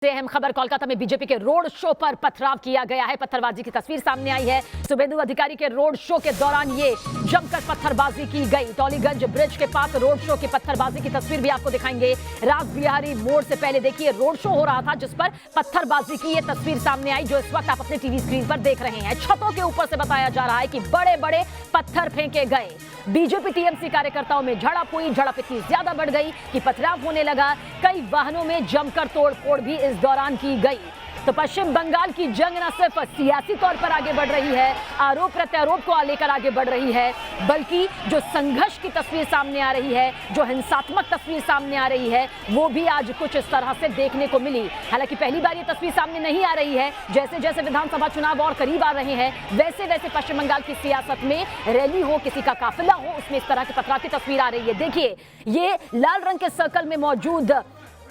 से अहम खबर, कोलकाता में बीजेपी के रोड शो पर पथराव किया गया है। पत्थरबाजी की तस्वीर सामने आई है। शुभेंदु अधिकारी के रोड शो के दौरान ये जमकर पत्थरबाजी की गई। टॉलीगंज ब्रिज के पास रोड शो की पत्थरबाजी की तस्वीर भी आपको दिखाएंगे। रास बिहारी मोड़ से पहले देखिए रोड शो हो रहा था जिस पर पत्थरबाजी की ये तस्वीर सामने आई, जो इस वक्त आप अपने टीवी स्क्रीन पर देख रहे हैं। छतों के ऊपर से बताया जा रहा है कि बड़े बड़े पत्थर फेंके गए। बीजेपी टीएमसी कार्यकर्ताओं में झड़प हुई। झड़प इतनी ज्यादा बढ़ गई कि पथराव होने लगा। कई वाहनों में जमकर तोड़फोड़ भी इस दौरान की गई। तो पश्चिम बंगाल की जंग न सिर्फ सियासी तौर पर आगे बढ़ रही है, आरोप प्रत्यारोप को लेकर आगे बढ़ रही है, बल्कि जो संघर्ष की तस्वीर सामने आ रही है, जो हिंसात्मक तस्वीर सामने आ रही है, वो भी आज कुछ इस तरह से देखने को मिली। हालांकि पहली बार ये तस्वीर सामने नहीं आ रही है। जैसे जैसे विधानसभा चुनाव और करीब आ रहे हैं, वैसे वैसे पश्चिम बंगाल की सियासत में रैली हो, किसी का काफिला हो, उसमें इस तरह की पथराव की तस्वीर आ रही है। देखिए ये लाल रंग के सर्कल में मौजूद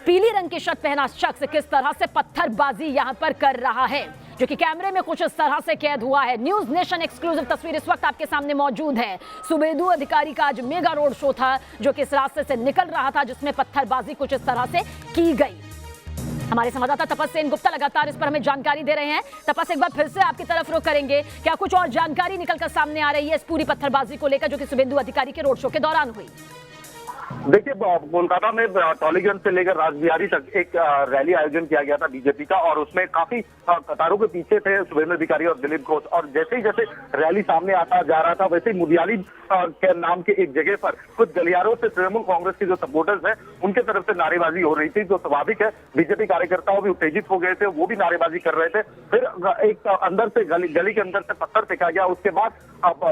पीली रंग की शर्ट पहना शख्स किस तरह से पत्थरबाजी यहां पर कर रहा है, जो कि कैमरे में कुछ इस तरह से कैद हुआ है। न्यूज नेशन एक्सक्लूसिव तस्वीर इस वक्त आपके सामने मौजूद है। शुभेंदु अधिकारी का आज मेगा रोड शो था, जो कि इस रास्ते से निकल रहा था, जिसमें पत्थरबाजी कुछ इस तरह से की गई। हमारे संवाददाता तपस सेन गुप्ता लगातार इस पर हमें जानकारी दे रहे हैं। तपस, एक बार फिर से आपकी तरफ रुख करेंगे, क्या कुछ और जानकारी निकलकर सामने आ रही है इस पूरी पत्थरबाजी को लेकर, जो कि शुभेंदु अधिकारी के रोड शो के दौरान हुई? देखिए, कोलकाता में टॉलीगंज से लेकर रासबिहारी तक एक रैली आयोजन किया गया था बीजेपी का, और उसमें काफी कतारों के पीछे थे शुभेंदु अधिकारी और दिलीप घोष। और जैसे ही रैली सामने आता जा रहा था, वैसे ही मुदियाली के नाम के एक जगह पर कुछ गलियारों से तृणमूल कांग्रेस के जो सपोर्टर्स हैं उनके तरफ से नारेबाजी हो रही थी। जो स्वाभाविक है, बीजेपी कार्यकर्ताओं भी उत्तेजित हो गए थे, वो भी नारेबाजी कर रहे थे। फिर एक अंदर से गली के अंदर से पत्थर फेंका गया। उसके बाद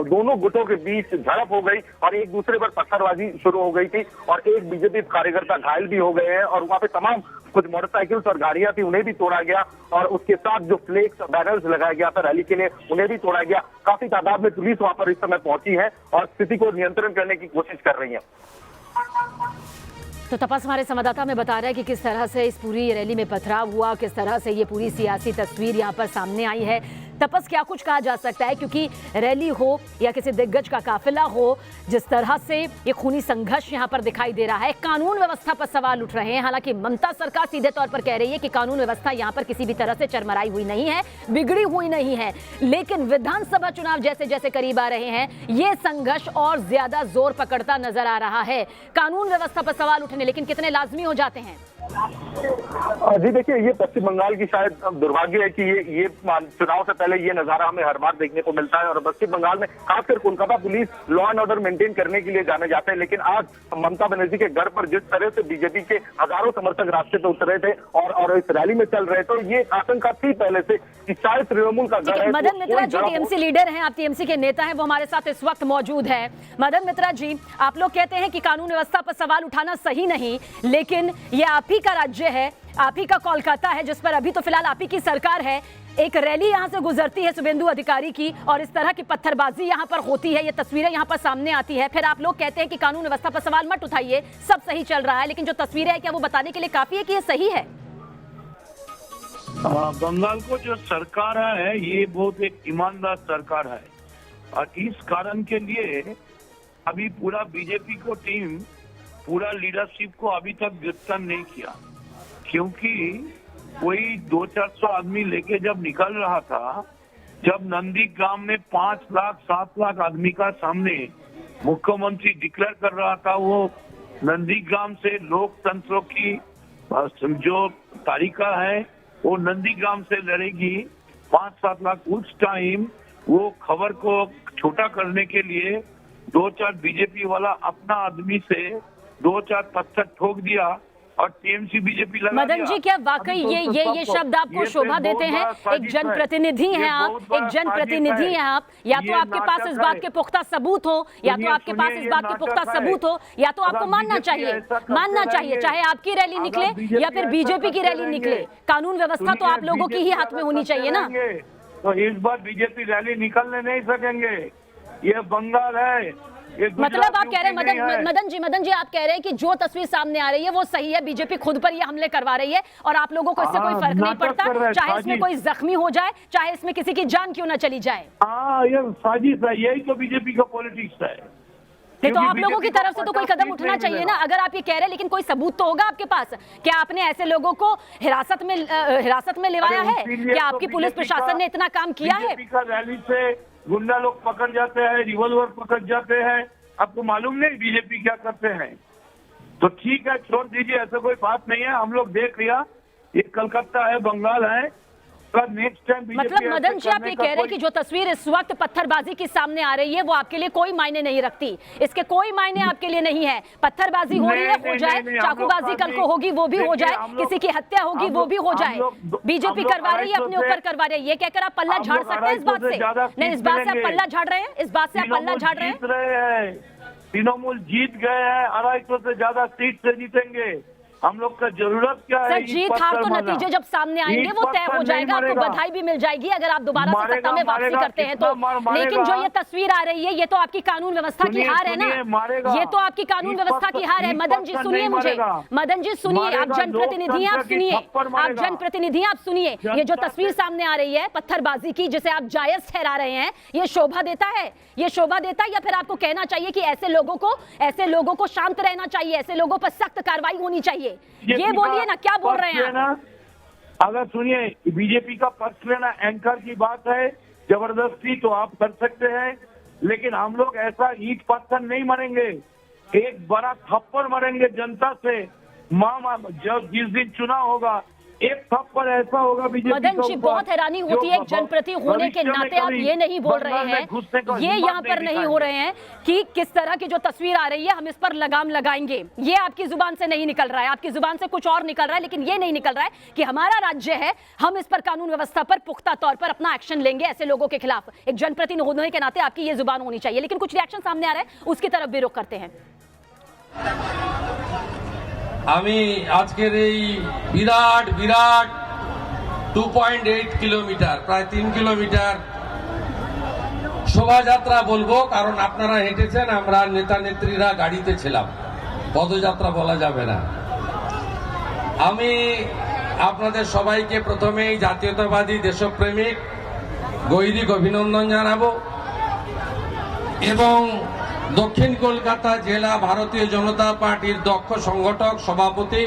दोनों गुटों के बीच झड़प हो गई और एक दूसरे पर पत्थरबाजी शुरू हो गई थी, और एक बीजेपी कार्यकर्ता घायल भी हो गए हैं। और वहां पे तमाम कुछ मोटरसाइकिल्स और गाड़ियां थी, उन्हें भी तोड़ा गया, और उसके साथ जो फ्लेक्स बैनर्स लगाया गया था रैली के लिए, उन्हें भी तोड़ा गया। काफी तादाद में पुलिस वहां पर इस समय पहुंची है और स्थिति को नियंत्रण करने की कोशिश कर रही है। तो तपस हमारे संवाददाता में बता रहा है कि किस तरह से इस पूरी रैली में पथराव हुआ, किस तरह से ये पूरी सियासी तस्वीर यहाँ पर सामने आई है। तपस, क्या कुछ कहा जा सकता है, क्योंकि रैली हो या किसी दिग्गज का काफिला हो, जिस तरह से ये खूनी संघर्ष यहाँ पर दिखाई दे रहा है, कानून व्यवस्था पर सवाल उठ रहे हैं। हालांकि ममता सरकार सीधे तौर पर कह रही है कि कानून व्यवस्था यहाँ पर किसी भी तरह से चरमराई हुई नहीं है, बिगड़ी हुई नहीं है, लेकिन विधानसभा चुनाव जैसे जैसे करीब आ रहे हैं, ये संघर्ष और ज्यादा जोर पकड़ता नजर आ रहा है। कानून व्यवस्था पर सवाल उठने लेकिन कितने लाजमी हो जाते हैं? जी देखिए, ये पश्चिम बंगाल की शायद दुर्भाग्य है कि ये चुनाव से पहले ये नजारा हमें हर बार देखने को मिलता है। और पश्चिम बंगाल में खासकर Kolkata police law and order maintain करने के लिए जाने जाते हैं, लेकिन आज ममता बनर्जी के घर पर जिस तरह से बीजेपी के हजारों समर्थक रास्ते पे उतरे थे और इस रैली में चल रहे, तो ये आशंका थी पहले से कि शायद तृणमूल का घर है। मदन मित्रा जी टीएमसी लीडर हैं, आप टीएमसी के नेता हैं, वो हमारे साथ इस वक्त मौजूद है। मदन मित्रा जी, आप लोग कहते हैं कि कानून व्यवस्था पर सवाल उठाना सही नहीं, लेकिन ये आप ही का राज्य है, आप ही का कोलकाता है, जिस पर अभी तो फिलहाल आप ही की सरकार है। एक रैली यहां से गुजरती है शुभेंदु अधिकारी की, और इस तरह की पत्थरबाजी यहां पर होती है, ये तस्वीरें यहां पर सामने आती है। फिर आप लोग कहते हैं कि कानून व्यवस्था पर सवाल मत उठाइए, सब सही चल रहा है, लेकिन जो तस्वीरें हैं क्या वो बताने के लिए काफी है कि ये सही है? बंगाल को जो सरकार है ये बहुत एक ईमानदार सरकार है, और इस कारण के लिए अभी पूरा बीजेपी को टीम, पूरा लीडरशिप को अभी तक गिरफ्तार नहीं किया, क्योंकि कोई 200-400 आदमी लेके जब निकल रहा था, जब नंदीग्राम में 5 लाख 7 लाख आदमी का सामने मुख्यमंत्री डिक्लेयर कर रहा था, वो नंदीग्राम से लोकतंत्र की जो तालिका है वो नंदीग्राम से लड़ेगी 5-7 लाख। उस टाइम वो खबर को छोटा करने के लिए 2-4 बीजेपी वाला अपना आदमी से 2-4 पत्थर ठोक दिया और टीएमसी बीजेपी लगा। मदन जी, क्या वाकई ये शब्द आपको शोभा देते हैं? एक जनप्रतिनिधि हैं आप, एक जनप्रतिनिधि हैं आप, या तो आपके पास इस बात के पुख्ता सबूत हो, या तो आपके पास इस बात के पुख्ता सबूत हो, या तो आपको मानना चाहिए, चाहे आपकी रैली निकले या फिर बीजेपी की रैली निकले, कानून व्यवस्था तो आप लोगों की ही हाथ में होनी चाहिए ना। तो इस बार बीजेपी रैली निकलने नहीं सकेंगे, ये बंगाल है। मतलब आप कह रहे हैं मदन जी आप कह रहे हैं कि जो तस्वीर सामने आ रही है वो सही है, बीजेपी खुद पर ये हमले करवा रही है और आप लोगों को इससे कोई फर्क नहीं पड़ता, चाहे इसमें कोई जख्मी हो जाए, चाहे इसमें किसी की जान क्यों ना चली जाए। ये साजिश है, यही तो बीजेपी का पॉलिटिक्स है। नहीं तो क्योंकि आप लोगों की बीजेपी को तरफ से तो कोई 50 कदम सीट उठना नहीं चाहिए ना, मिलेगा। अगर आप ये कह रहे हैं, लेकिन कोई सबूत तो होगा आपके पास। क्या आपने ऐसे लोगों को हिरासत में लेवाया अरे है? इसीलिए क्या तो आपकी पुलिस बीजेपी प्रशासन का- ने इतना काम किया है? बीजेपी का रैली से गुंडा लोग पकड़ जाते हैं, रिवॉल्वर पकड़ जाते हैं। आपको मालूम नहीं बीजेपी क्या करते हैं? तो ठीक है, छोड़ दीजिए, ऐसा कोई बात नहीं है। हम लोग देख लिया, ये कलकत्ता है, बंगाल है, नेक्स्ट टाइम मतलब मदन जी, आप ये कह रहे हैं कि जो तस्वीर इस वक्त पत्थरबाजी की सामने आ रही है वो आपके लिए कोई मायने नहीं रखती, इसके कोई मायने आपके लिए नहीं है। पत्थरबाजी हो रही है, हो जाए, चाकूबाजी कल को होगी वो भी हो जाए, किसी की हत्या होगी वो भी हो जाए, बीजेपी करवा रही है, अपने ऊपर करवा रही है। ये कहकर आप पल्ला झाड़ सकते हैं इस बात से? नहीं, इस बात से आप पल्ला झाड़ रहे हैं, इस बात से आप पल्ला झाड़ रहे हैं। तृणमूल जीत गए हैं, 250 से ज्यादा सीट से जीतेंगे। हम लोग का जरूरत क्या है? सर, जीत हार तो नतीजे जब सामने आएंगे वो तय हो जाएगा, आपको बधाई भी मिल जाएगी अगर आप दोबारा से सत्ता में वापसी करते हैं तो। लेकिन जो ये तस्वीर आ रही है, ये तो आपकी कानून व्यवस्था की हार है ना, ये तो आपकी कानून व्यवस्था की हार है। मदन जी सुनिए मुझे, मदन जी सुनिए, आप जनप्रतिनिधि हैं, आप सुनिए, आप जनप्रतिनिधि हैं, आप सुनिए। ये जो तस्वीर सामने आ रही है पत्थरबाजी की, जिसे आप जायज ठहरा रहे हैं, ये शोभा देता है? ये शोभा देता है, या फिर आपको कहना चाहिए कि ऐसे लोगों को शांत रहना चाहिए, ऐसे लोगों पर सख्त कार्रवाई होनी चाहिए? ये बोलिए ना, क्या बोल रहे हैं आप? अगर सुनिए, बीजेपी का पक्ष लेना एंकर की बात है, जबरदस्ती तो आप कर सकते हैं, लेकिन हम लोग ऐसा ईंट पत्थर नहीं मरेंगे। एक बड़ा थप्पड़ मरेंगे जनता से। जब जिस दिन चुनाव होगा, एक थप्पड़ ऐसा होगा बीजेपी मदन जी, बहुत हैरानी होती है, एक जनप्रति होने के नाते आप ये नहीं बोल रहे हैं, ये यहाँ पर नहीं हो रहे हैं कि किस तरह की जो तस्वीर आ रही है हम इस पर लगाम लगाएंगे। ये आपकी जुबान से नहीं निकल रहा है, आपकी जुबान से कुछ और निकल रहा है, लेकिन ये नहीं निकल रहा है कि हमारा राज्य है, हम इस पर कानून व्यवस्था पर पुख्ता तौर पर अपना एक्शन लेंगे ऐसे लोगों के खिलाफ। एक जनप्रतिनिधि होने के नाते आपकी ये जुबान होनी चाहिए। लेकिन कुछ रिएक्शन सामने आ रहा है, उसकी तरफ भी रुख करते हैं। আমি আজকের এই বিরাট 2.8 কিলোমিটার, প্রায় 3 কিলোমিটার শোভাযাত্রা বলবো, কারণ আপনারা হেঁটেছেন, আমরা নেতা নেত্রীরা গাড়িতে ছিলাম, পদযাত্রা বলা যাবে না। আমি আপনাদের সবাইকে প্রথমেই জাতীয়তাবাদী দেশপ্রেমিক গৈরিক অভিনন্দন জানাবো এবং দক্ষিণ কলকাতা জেলা ভারতীয় জনতা পার্টির দক্ষ সংগঠক সভাপতি